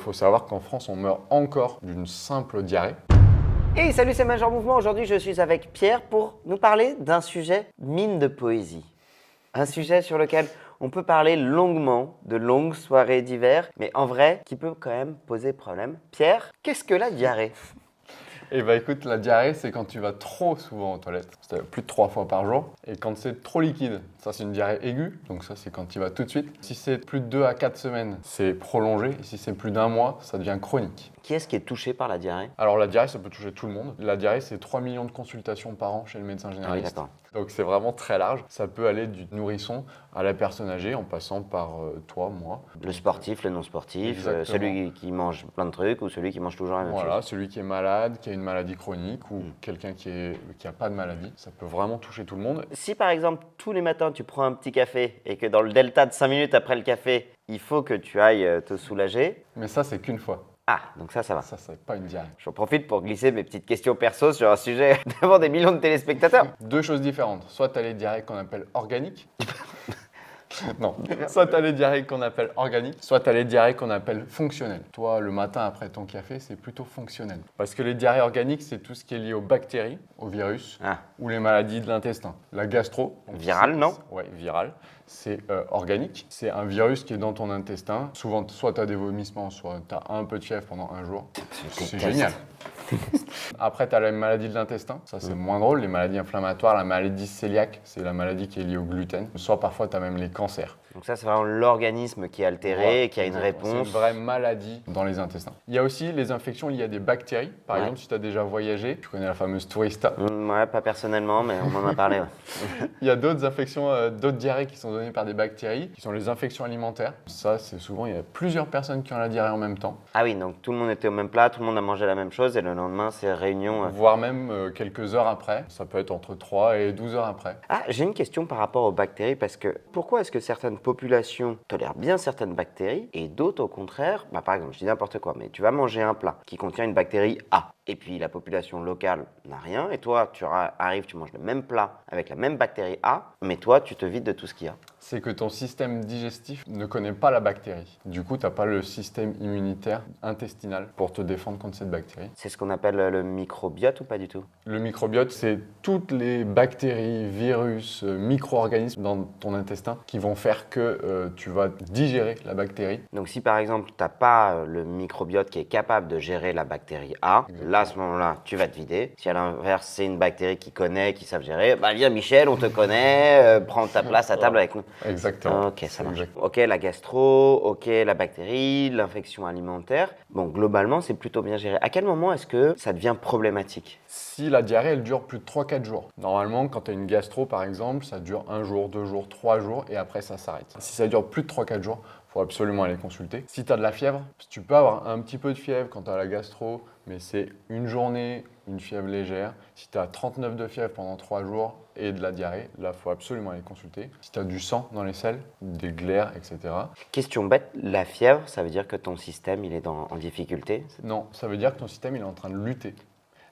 Il faut savoir qu'en France, on meurt encore d'une simple diarrhée. Hey, salut, c'est Major Mouvement. Aujourd'hui, je suis avec Pierre pour nous parler d'un sujet mine de poésie. Un sujet sur lequel on peut parler longuement, de longues soirées d'hiver, mais en vrai, qui peut quand même poser problème. Pierre, qu'est-ce que la diarrhée? Et bah écoute, la diarrhée, c'est quand tu vas trop souvent aux toilettes, c'est plus de 3 fois par jour. Et quand c'est trop liquide, ça c'est une diarrhée aiguë, donc ça c'est quand tu y vas tout de suite. Si c'est plus de 2 à 4 semaines, c'est prolongé. Et si c'est plus d'un mois, ça devient chronique. Qui est-ce qui est touché par la diarrhée? Alors la diarrhée, ça peut toucher tout le monde. La diarrhée, c'est 3 millions de consultations par an chez le médecin généraliste. d'accord. Donc c'est vraiment très large. Ça peut aller du nourrisson à la personne âgée en passant par toi, moi. Le sportif, le non sportif, Exactement. celui qui mange plein de trucs ou celui qui mange toujours la même Voilà, chose. celui qui est malade, qui a une maladie chronique ou quelqu'un qui a pas de maladie. Ça peut vraiment toucher tout le monde. Si par exemple, tous les matins, tu prends un petit café et que dans le delta de 5 minutes après le café, il faut que tu ailles te soulager. Mais ça, c'est qu'une fois. Ah, donc ça va. Ça, c'est pas une diarrhée. J'en profite pour glisser mes petites questions perso sur un sujet devant des millions de téléspectateurs. Deux choses différentes. Soit tu as les diarrhées qu'on appelle organiques. Non. Soit tu as les diarrhées qu'on appelle organiques, soit tu as les diarrhées qu'on appelle fonctionnelles. Toi, le matin après ton café, c'est plutôt fonctionnel. Parce que les diarrhées organiques, c'est tout ce qui est lié aux bactéries, aux virus ou les maladies de l'intestin. La gastro. Virale, non? Oui, virale. C'est organique. C'est un virus qui est dans ton intestin. Souvent, soit tu as des vomissements, soit tu as un peu de fièvre pendant un jour. C'est génial. Après, tu as la maladie de l'intestin. Ça, c'est moins drôle. Les maladies inflammatoires, la maladie cœliaque, c'est la maladie qui est liée au gluten. Soit parfois, tu as même les cancers. Donc ça, c'est vraiment l'organisme qui est altéré et qui a une réponse. C'est une vraie maladie dans les intestins. Il y a aussi les infections liées à des bactéries. Par exemple, si tu as déjà voyagé, tu connais la fameuse tourista. Ouais, pas personnellement, mais on m'en a parlé. Ouais. Il y a d'autres infections, d'autres diarrhées qui sont données par des bactéries, qui sont les infections alimentaires. Ça, c'est souvent, il y a plusieurs personnes qui ont la diarrhée en même temps. Ah oui, donc tout le monde était au même plat, tout le monde a mangé la même chose et le lendemain, c'est réunion. Voire même quelques heures après. Ça peut être entre 3 et 12 heures après. Ah, j'ai une question par rapport aux bactéries parce que pourquoi est-ce que certaines populations tolèrent bien certaines bactéries et d'autres au contraire, par exemple, je dis n'importe quoi, mais tu vas manger un plat qui contient une bactérie A et puis la population locale n'a rien et toi, arrives, tu manges le même plat avec la même bactérie A, mais toi, tu te vides de tout ce qu'il y a. C'est que ton système digestif ne connaît pas la bactérie. Du coup, tu n'as pas le système immunitaire intestinal pour te défendre contre cette bactérie. C'est ce qu'on appelle le microbiote ou pas du tout? Le microbiote, c'est toutes les bactéries, virus, micro-organismes dans ton intestin qui vont faire que tu vas digérer la bactérie. Donc si par exemple, tu n'as pas le microbiote qui est capable de gérer la bactérie A, Exactement. là à ce moment-là, tu vas te vider. Si à l'inverse, c'est une bactérie qui connaît, qui savent gérer, viens Michel, on te connaît, prends ta place à table avec nous. Exactement. Ok, ça marche. Exact. Ok, la gastro, ok, la bactérie, l'infection alimentaire. Bon, globalement, c'est plutôt bien géré. À quel moment est-ce que ça devient problématique? Si la diarrhée, elle dure plus de 3-4 jours. Normalement, quand tu as une gastro, par exemple, ça dure 1 jour, 2 jours, 3 jours et après, ça s'arrête. Si ça dure plus de 3-4 jours, il faut absolument aller consulter. Si tu as de la fièvre, tu peux avoir un petit peu de fièvre quand tu as la gastro, mais c'est une journée, une fièvre légère. Si tu as 39 de fièvre pendant 3 jours et de la diarrhée, là, il faut absolument aller consulter. Si tu as du sang dans les selles, des glaires, etc. Question bête, la fièvre, ça veut dire que ton système, il est en difficulté? Non, ça veut dire que ton système il est en train de lutter.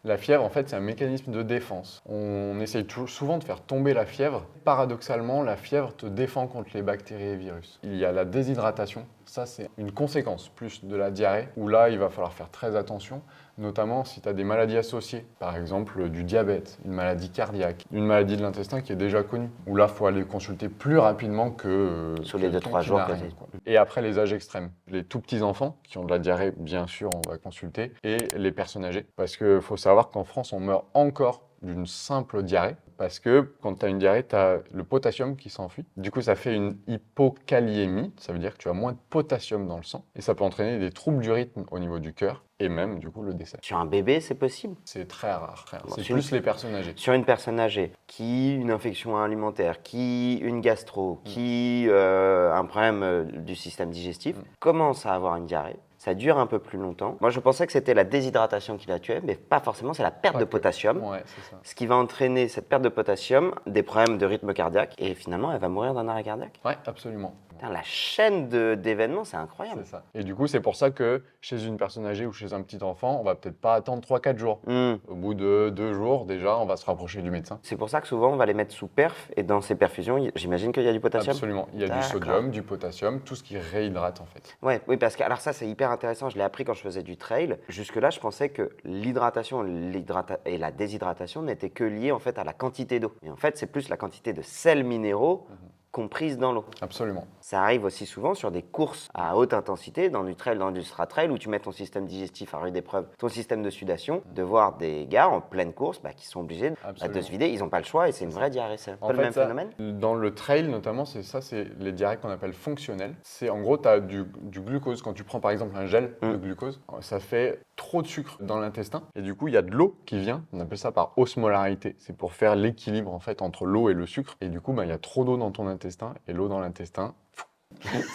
La fièvre, en fait, c'est un mécanisme de défense. On essaye souvent de faire tomber la fièvre. Paradoxalement, la fièvre te défend contre les bactéries et virus. Il y a la déshydratation. Ça, c'est une conséquence plus de la diarrhée, où là, il va falloir faire très attention, notamment si tu as des maladies associées. Par exemple, du diabète, une maladie cardiaque, une maladie de l'intestin qui est déjà connue. Où là, il faut aller consulter plus rapidement que Sous les quelqu'un 2-3 qui jours n'a que rien, c'est. quoi. Et après, les âges extrêmes. Les tout petits enfants qui ont de la diarrhée, bien sûr, on va consulter. Et les personnes âgées. Parce qu'il faut savoir qu'en France, on meurt encore d'une simple diarrhée. Parce que quand tu as une diarrhée, tu as le potassium qui s'enfuit. Du coup, ça fait une hypokaliémie. Ça veut dire que tu as moins de potassium dans le sang. Et ça peut entraîner des troubles du rythme au niveau du cœur. Et même, du coup, le décès. Sur un bébé, c'est possible? C'est très rare. Bon, C'est sur plus les personnes âgées. Sur une personne âgée, qui une infection alimentaire, qui une gastro, qui un problème du système digestif, commence à avoir une diarrhée. Ça dure un peu plus longtemps. Moi, je pensais que c'était la déshydratation qui la tuait, mais pas forcément, c'est la perte de potassium. Ouais, c'est ça. Ce qui va entraîner cette perte de potassium, des problèmes de rythme cardiaque, et finalement, elle va mourir d'un arrêt cardiaque. Ouais, absolument. Putain, la chaîne d'événements, c'est incroyable. C'est ça. Et du coup, c'est pour ça que chez une personne âgée ou chez un petit enfant, on va peut-être pas attendre 3-4 jours. Au bout de 2 jours, déjà, on va se rapprocher du médecin. C'est pour ça que souvent, on va les mettre sous perf. Et dans ces perfusions, j'imagine qu'il y a du potassium. Absolument. Il y a du D'accord. sodium, du potassium, tout ce qui réhydrate en fait. Ouais, oui, parce que alors ça, c'est hyper intéressant. Je l'ai appris quand je faisais du trail. Jusque-là, je pensais que l'hydratation et la déshydratation n'étaient que liées en fait à la quantité d'eau. Et en fait, c'est plus la quantité de sels minéraux comprises dans l'eau. Absolument. Ça arrive aussi souvent sur des courses à haute intensité, dans du trail, dans du ultra-trail, où tu mets ton système digestif à rude épreuve, ton système de sudation, de voir des gars en pleine course qui sont obligés de se vider. Ils n'ont pas le choix et c'est une vraie diarrhée. C'est un peu le même phénomène. Dans le trail notamment, c'est les diarrhées qu'on appelle fonctionnelles. C'est en gros, tu as du glucose. Quand tu prends par exemple un gel de glucose, ça fait trop de sucre dans l'intestin et du coup, il y a de l'eau qui vient. On appelle ça par osmolarité. C'est pour faire l'équilibre en fait entre l'eau et le sucre. Et du coup, il y a trop d'eau dans ton intestin et l'eau dans l'intestin,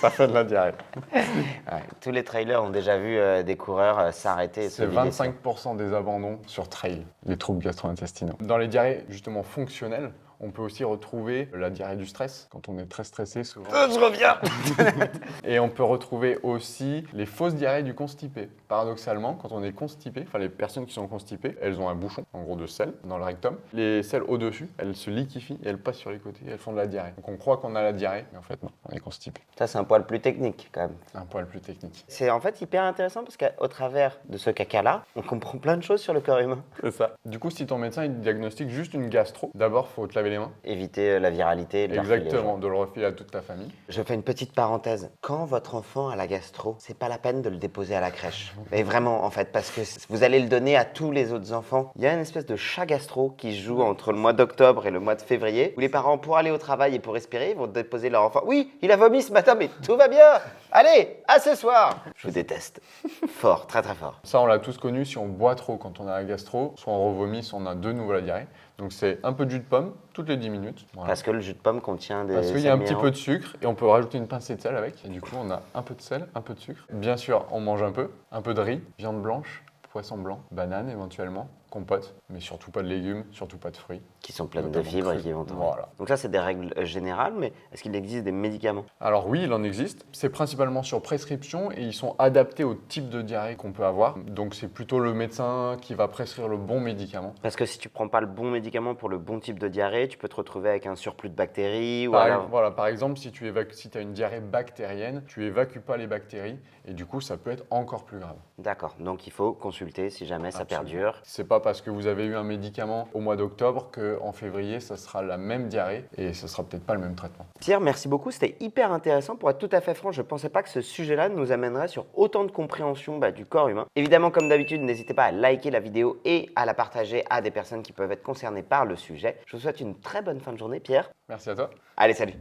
ça fait de la diarrhée. Ouais, tous les trailers ont déjà vu des coureurs s'arrêter. C'est 25% des abandons sur trail, les troubles gastro-intestinaux. Dans les diarrhées justement fonctionnelles, on peut aussi retrouver la diarrhée du stress, quand on est très stressé souvent. Je reviens. Et on peut retrouver aussi les fausses diarrhées du constipé. Paradoxalement, quand on est constipé, les personnes qui sont constipées, elles ont un bouchon, en gros de sel, dans le rectum. Les selles au-dessus, elles se liquéfient et elles passent sur les côtés et elles font de la diarrhée. Donc on croit qu'on a la diarrhée, mais en fait non, on est constipé. Ça, c'est un poil plus technique quand même. Un poil plus technique. C'est en fait hyper intéressant parce qu'au travers de ce caca-là, on comprend plein de choses sur le corps humain. C'est ça. Du coup, si ton médecin il diagnostique juste une gastro, d'abord, il faut te laver les mains. Éviter la viralité. De Exactement, de le refiler à toute ta famille. Je fais une petite parenthèse. Quand votre enfant a la gastro, c'est pas la peine de le déposer à la crèche. Mais vraiment, en fait, parce que vous allez le donner à tous les autres enfants. Il y a une espèce de chat gastro qui se joue entre le mois d'octobre et le mois de février, où les parents, pour aller au travail et pour respirer, ils vont déposer leur enfant. Oui, il a vomi ce matin, mais tout va bien. Allez, à ce soir. Je vous déteste. Fort, très très fort. Ça, on l'a tous connu, si on boit trop quand on a la gastro, soit on revomit, soit on a de nouveau la diarrhée. Donc c'est un peu de jus de pomme toutes les 10 minutes. Voilà. Parce que le jus de pomme contient des Parce qu'il y a un petit peu de sucre et on peut rajouter une pincée de sel avec. Et du coup, on a un peu de sel, un peu de sucre. Bien sûr, on mange un peu de riz, viande blanche, poisson blanc, banane éventuellement, compote, mais surtout pas de légumes, surtout pas de fruits. Qui sont pleines de Notamment fibres et crues. qui vont Voilà. Donc ça, c'est des règles générales, mais est-ce qu'il existe des médicaments? Alors oui, il en existe. C'est principalement sur prescription et ils sont adaptés au type de diarrhée qu'on peut avoir. Donc c'est plutôt le médecin qui va prescrire le bon médicament. Parce que si tu prends pas le bon médicament pour le bon type de diarrhée, tu peux te retrouver avec un surplus de bactéries ou alors... Voilà, par exemple, si tu as une diarrhée bactérienne, tu évacues pas les bactéries et du coup, ça peut être encore plus grave. D'accord, donc il faut consulter si jamais ça perdure. C'est pas parce que vous avez eu un médicament au mois d'octobre qu'en février, ça sera la même diarrhée et ce sera peut-être pas le même traitement. Pierre, merci beaucoup, c'était hyper intéressant. Pour être tout à fait franc, je ne pensais pas que ce sujet-là nous amènerait sur autant de compréhension du corps humain. Évidemment, comme d'habitude, n'hésitez pas à liker la vidéo et à la partager à des personnes qui peuvent être concernées par le sujet. Je vous souhaite une très bonne fin de journée, Pierre. Merci à toi. Allez, salut!